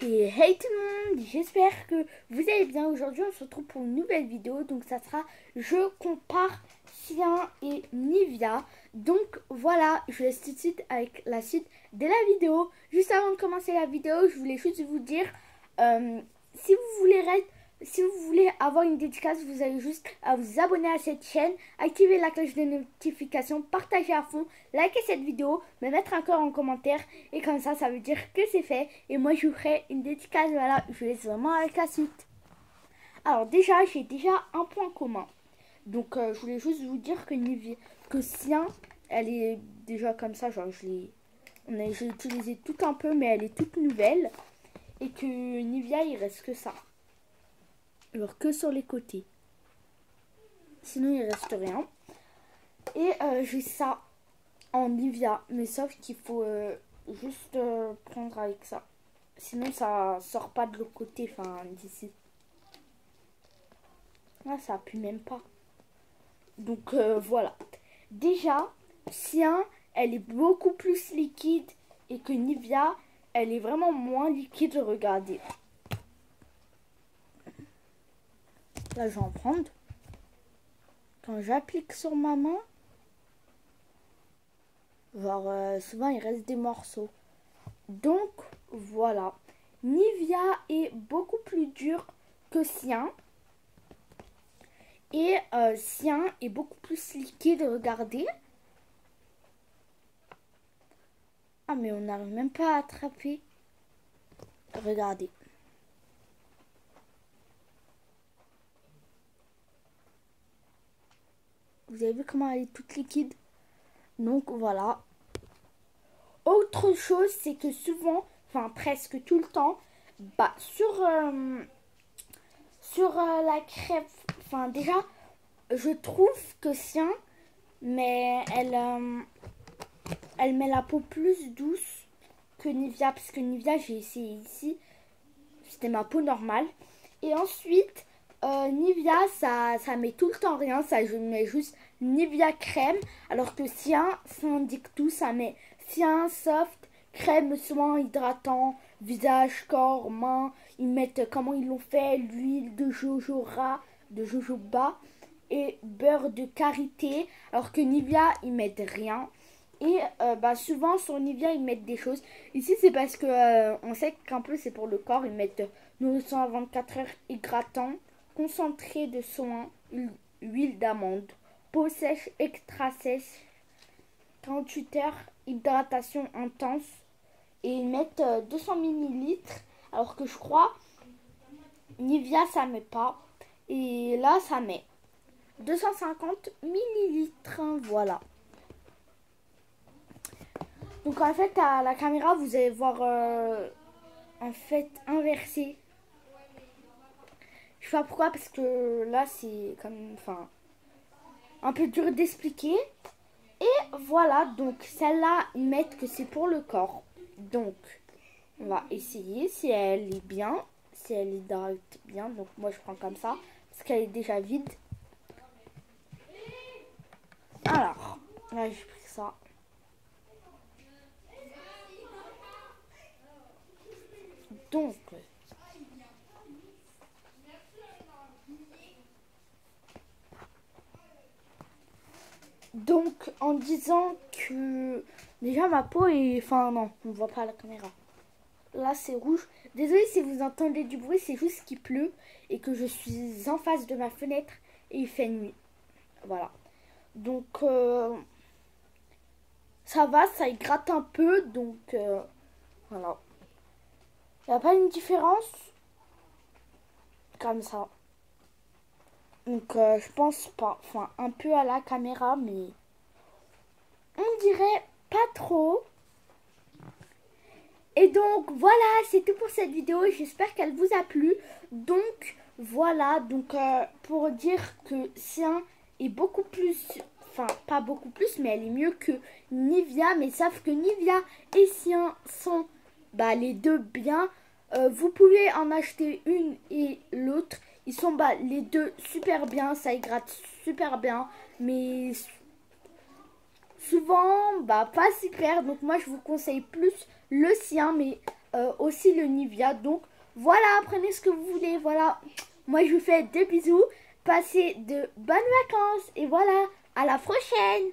Et hey tout le monde, j'espère que vous allez bien. Aujourd'hui on se retrouve pour une nouvelle vidéo. Donc ça sera je compare Cyan et Nivea. Donc voilà, je laisse tout de suite avec la suite de la vidéo. Juste avant de commencer la vidéo, je voulais juste vous dire si vous voulez avoir une dédicace, vous avez juste à vous abonner à cette chaîne, activer la cloche de notification, partager à fond, liker cette vidéo, me mettre un cœur en commentaire. Et comme ça veut dire que c'est fait. Et moi, je vous ferai une dédicace. Voilà, je vous laisse vraiment avec la suite. Alors déjà, j'ai déjà un point commun. Donc, je voulais juste vous dire que Cyan, elle est déjà comme ça. Genre, j'ai utilisé tout un peu, mais elle est toute nouvelle. Et que Nivea, il reste que ça. Alors que sur les côtés. Sinon il reste rien. Et j'ai ça en Nivea. Mais sauf qu'il faut juste prendre avec ça. Sinon ça sort pas de l'autre côté. Enfin d'ici. Là ça pue même pas. Donc voilà. Déjà Cyan elle est beaucoup plus liquide. Et que Nivea elle est vraiment moins liquide. Regardez. Là, je vais en prendre. Quand j'applique sur ma main, genre, souvent, il reste des morceaux. Donc, voilà. Nivea est beaucoup plus dur que Cyan. Et Cyan est beaucoup plus liquide. Regardez. Ah, mais on n'arrive même pas à attraper. Regardez. Vous avez vu comment elle est toute liquide? Donc voilà. Autre chose, c'est que souvent, enfin presque tout le temps, bah sur la crème, enfin déjà, je trouve que Cyan, mais elle met la peau plus douce que Nivea, parce que Nivea, j'ai essayé ici, c'était ma peau normale. Et ensuite, Nivea, ça met tout le temps rien, ça je mets juste Nivea crème, alors que Cyan, ça indique tout, ça met Cyan soft, crème, soin hydratant, visage, corps, mains, ils mettent comment ils l'ont fait, l'huile de jojoba et beurre de karité, alors que Nivea, ils mettent rien. Et bah souvent sur Nivea ils mettent des choses. Ici c'est parce que on sait qu'un peu c'est pour le corps. Ils mettent nourrissant à 24 heures hydratant, concentré de soin, huile d'amande, peau sèche extra sèche, 48 heures hydratation intense. Et ils mettent 200 ml. Alors que je crois Nivea ça met pas. Et là ça met 250 ml. Voilà. Donc en fait à la caméra vous allez voir en fait inversé. Je sais pas pourquoi parce que là c'est comme enfin un peu dur d'expliquer. Et voilà, donc celle-là ils mettent que c'est pour le corps. Donc on va essayer si elle est bien, si elle hydrate bien. Donc moi je prends comme ça parce qu'elle est déjà vide. Alors là j'ai pris ça. Donc, en disant que déjà ma peau est... Enfin non, on ne voit pas à la caméra. Là c'est rouge. Désolée si vous entendez du bruit, c'est juste qu'il pleut et que je suis en face de ma fenêtre et il fait nuit. Voilà. Donc ça va, ça y gratte un peu. Donc voilà. Il n'y a pas une différence comme ça. Donc je pense pas. Enfin un peu à la caméra mais on dirait pas trop. Et donc voilà, c'est tout pour cette vidéo. J'espère qu'elle vous a plu. Donc voilà, donc pour dire que Cyan est beaucoup plus, enfin pas beaucoup plus, mais elle est mieux que Nivea. Mais sauf que Nivea et Cyan sont les deux bien. Vous pouvez en acheter une et l'autre. Ils sont les deux super bien, ça hydrate super bien. Mais souvent pas super, donc moi je vous conseille plus le Cyan, mais aussi le Nivea. Donc voilà, prenez ce que vous voulez. Voilà, moi je vous fais des bisous. Passez de bonnes vacances et voilà, à la prochaine.